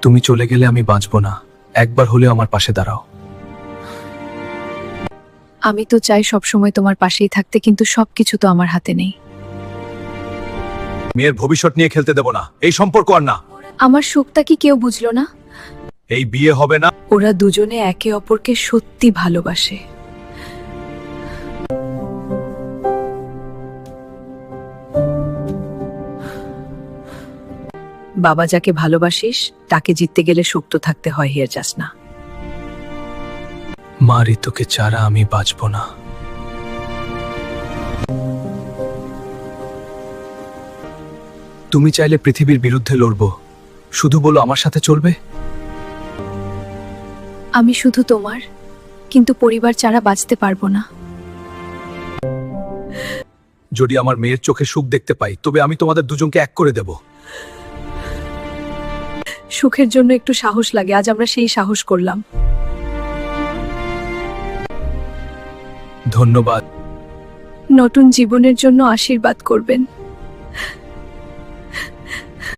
তুমি চলে গেলে আমি বাঁচব না। একবার হলেও আমার পাশে দাঁড়াও। আমি তো চাই সবসময় তোমার পাশেই থাকতে, কিন্তু সবকিছু তো আমার হাতে নেই। মেয়ের ভবিষ্যৎ নিয়ে খেলতে দেব না, এই সম্পর্ক আর না। আমার সুখটা কি কেউ বুঝলো না? এই বিয়ে হবে না। ওরা দুজনে একে অপরকে সত্যি ভালোবাসে। বাবা যাকে ভালোবাসিস তাকে জিততে গেলে শক্ত থাকতে হয়, হিয়ার যাস না। মা, ঋতুকে ছাড়া আমি বাঁচব না। তুমি চাইলে পৃথিবীর বিরুদ্ধে লড়ব, শুধু বলো আমার সাথে চলবে। আমি শুধু তোমার, কিন্তু পরিবার ছাড়া বাঁচতে পারবো না। যদি আমার মেয়ের চোখে সুখ দেখতে পাই, তবে আমি তোমাদের দুজনকে এক করে দেব। সুখের জন্য একটু সাহস লাগে, আজ আমরা সেই সাহস করলাম। ধন্যবাদ। নতুন জীবনের জন্য আশীর্বাদ করবেন।